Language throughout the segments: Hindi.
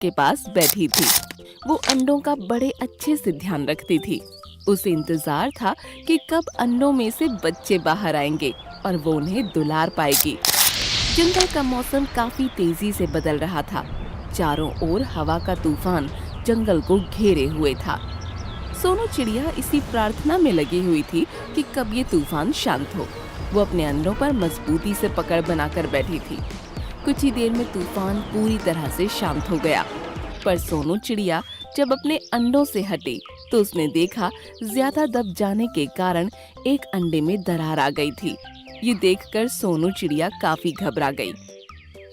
के पास बैठी थी। वो अंडों का बड़े अच्छे से ध्यान रखती थी। उसे इंतजार था कि कब अंडों में से बच्चे बाहर आएंगे और वो उन्हें दुलार पाएगी। जंगल का मौसम काफी तेजी से बदल रहा था। चारों ओर हवा का तूफान जंगल को घेरे हुए था। सोनू चिड़िया इसी प्रार्थना में लगी हुई थी कि कब ये तूफान शांत हो। वो अपने अंडों पर मजबूती से पकड़ बनाकर बैठी थी। कुछ ही देर में तूफान पूरी तरह से शांत हो गया, पर सोनू चिड़िया जब अपने अंडों से हटी तो उसने देखा ज्यादा दब जाने के कारण एक अंडे में दरार आ गई थी। ये देखकर सोनू चिड़िया काफी घबरा गई।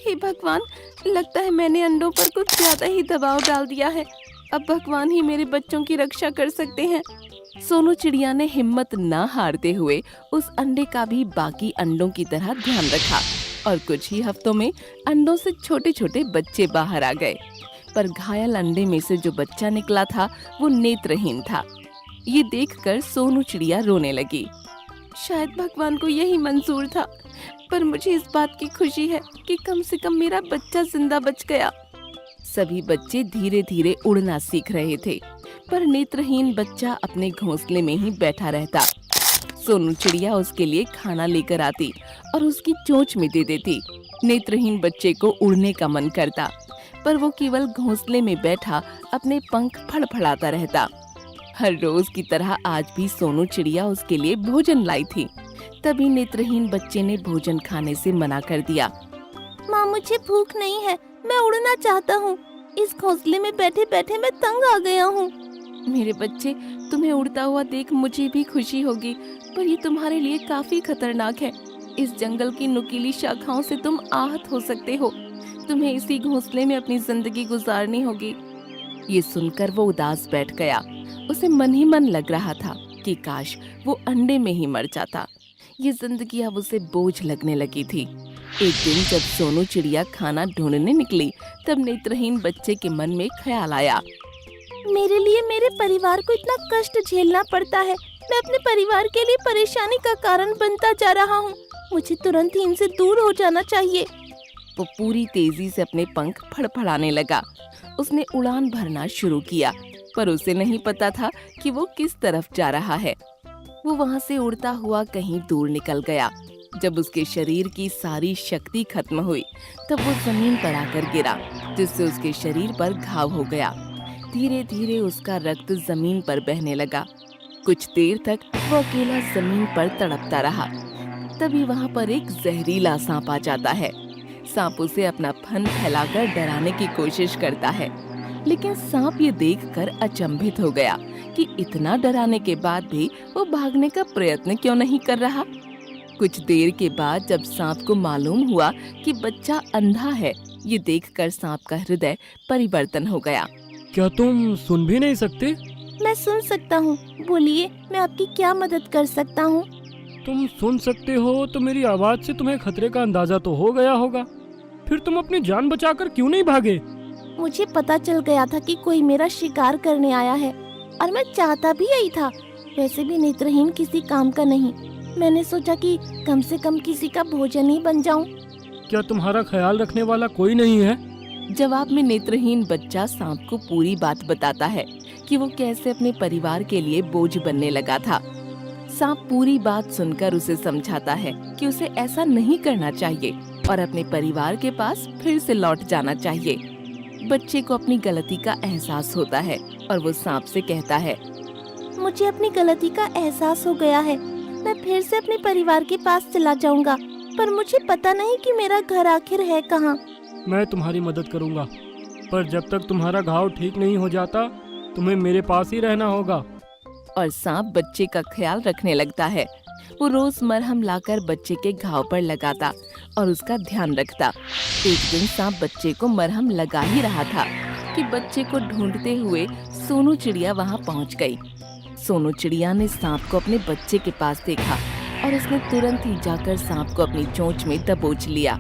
हे भगवान, लगता है मैंने अंडों पर कुछ ज्यादा ही दबाव डाल दिया है। अब भगवान ही मेरे बच्चों की रक्षा कर सकते हैं। सोनू चिड़िया ने हिम्मत न हारते हुए उस अंडे का भी बाकी अंडों की तरह ध्यान रखा और कुछ ही हफ्तों में अंडों से छोटे छोटे बच्चे बाहर आ गए। पर घायल अंडे में से जो बच्चा निकला था वो नेत्रहीन था। ये देखकर सोनू चिड़िया रोने लगी। शायद भगवान को यही मंजूर था, पर मुझे इस बात की खुशी है कि कम से कम मेरा बच्चा जिंदा बच गया। सभी बच्चे धीरे धीरे उड़ना सीख रहे थे, पर नेत्रहीन बच्चा अपने घोंसले में ही बैठा रहता। सोनू चिड़िया उसके लिए खाना लेकर आती और उसकी चोंच में दे देती। नेत्रहीन बच्चे को उड़ने का मन करता, पर वो केवल घोंसले में बैठा अपने पंख फड़फड़ाता रहता। हर रोज की तरह आज भी सोनू चिड़िया उसके लिए भोजन लाई थी। तभी नेत्रहीन बच्चे ने भोजन खाने से मना कर दिया। माँ, मुझे भूख नहीं है, मैं उड़ना चाहता हूँ। इस घोंसले में बैठे बैठे मैं तंग आ गया हूँ। मेरे बच्चे, तुम्हें उड़ता हुआ देख मुझे भी खुशी होगी, पर ये तुम्हारे लिए काफी खतरनाक है। इस जंगल की नुकीली शाखाओं से तुम आहत हो सकते हो। तुम्हें इसी घोंसले में अपनी जिंदगी गुजारनी होगी। ये सुनकर वो उदास बैठ गया। उसे मन ही मन लग रहा था कि काश वो अंडे में ही मर जाता। ये जिंदगी अब उसे बोझ लगने लगी थी। एक दिन जब सोनू चिड़िया खाना ढूंढने निकली, तब नेत्रहीन बच्चे के मन में ख्याल आया। मेरे लिए मेरे परिवार को इतना कष्ट झेलना पड़ता है। मैं अपने परिवार के लिए परेशानी का कारण बनता जा रहा हूँ। मुझे तुरंत ही इनसे दूर हो जाना चाहिए। वो पूरी तेजी से अपने पंख फड़फड़ाने लगा। उसने उड़ान भरना शुरू किया, पर उसे नहीं पता था कि वो किस तरफ जा रहा है। वो वहाँ से उड़ता हुआ कहीं दूर निकल गया। जब उसके शरीर की सारी शक्ति खत्म हुई, तब वो जमीन पर आकर गिरा, जिससे उसके शरीर पर घाव हो गया। धीरे धीरे उसका रक्त जमीन पर बहने लगा। कुछ देर तक वो अकेला जमीन पर तड़पता रहा। तभी वहाँ पर एक जहरीला सांप आ जाता है। सांप उसे अपना फन फैलाकर डराने की कोशिश करता है, लेकिन सांप ये देखकर अचंभित हो गया कि इतना डराने के बाद भी वो भागने का प्रयत्न क्यों नहीं कर रहा। कुछ देर के बाद जब सांप को मालूम हुआ कि बच्चा अंधा है, ये देखकर सांप का हृदय परिवर्तन हो गया। क्या तुम सुन भी नहीं सकते? मैं सुन सकता हूँ, बोलिए, मैं आपकी क्या मदद कर सकता हूँ? तुम सुन सकते हो तो मेरी आवाज से तुम्हें खतरे का अंदाजा तो हो गया होगा। फिर तुम अपनी जान बचाकर क्यों नहीं भागे? मुझे पता चल गया था कि कोई मेरा शिकार करने आया है, और मैं चाहता भी यही था। वैसे भी नेत्रहीन किसी काम का नहीं। मैंने सोचा कि कम से कम किसी का भोजन ही बन जाऊं। क्या तुम्हारा ख्याल रखने वाला कोई नहीं है? जवाब में नेत्रहीन बच्चा सांप को पूरी बात बताता है कि वो कैसे अपने परिवार के लिए बोझ बनने लगा था। सांप पूरी बात सुनकर उसे समझाता है कि उसे ऐसा नहीं करना चाहिए और अपने परिवार के पास फिर से लौट जाना चाहिए। बच्चे को अपनी गलती का एहसास होता है और वो सांप से कहता है, मुझे अपनी गलती का एहसास हो गया है। मैं फिर से अपने परिवार के पास चला जाऊंगा, पर मुझे पता नहीं कि मेरा घर आखिर है कहाँ। मैं तुम्हारी मदद करूंगा, पर जब तक तुम्हारा घाव ठीक नहीं हो जाता तुम्हें मेरे पास ही रहना होगा। और सांप बच्चे का ख्याल रखने लगता है। वो रोज मरहम लाकर बच्चे के घाव पर लगाता और उसका ध्यान रखता। एक दिन सांप बच्चे को मरहम लगा ही रहा था कि बच्चे को ढूंढते हुए सोनू चिड़िया वहाँ पहुँच गई। सोनू चिड़िया ने सांप को अपने बच्चे के पास देखा और उसने तुरंत ही जाकर सांप को अपनी चोंच में दबोच लिया।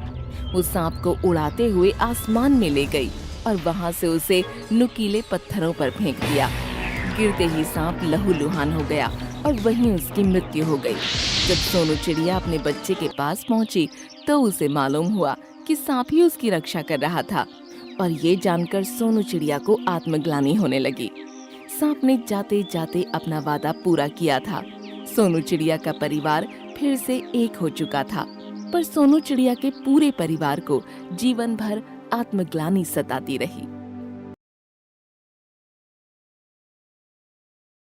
वो सांप को उड़ाते हुए आसमान में ले गई और वहाँ से उसे नुकीले पत्थरों पर फेंक दिया। गिरते ही सांप लहूलुहान हो गया और वहीं उसकी मृत्यु हो गई। जब सोनू चिड़िया अपने बच्चे के पास पहुंची तो उसे मालूम हुआ कि सांप ही उसकी रक्षा कर रहा था। और ये जानकर सोनू चिड़िया को आत्मग्लानि होने लगी। सांप ने जाते जाते अपना वादा पूरा किया था। सोनू चिड़िया का परिवार फिर से एक हो चुका था, पर सोनू चिड़िया के पूरे परिवार को जीवन भर आत्मग्लानि सताती रही।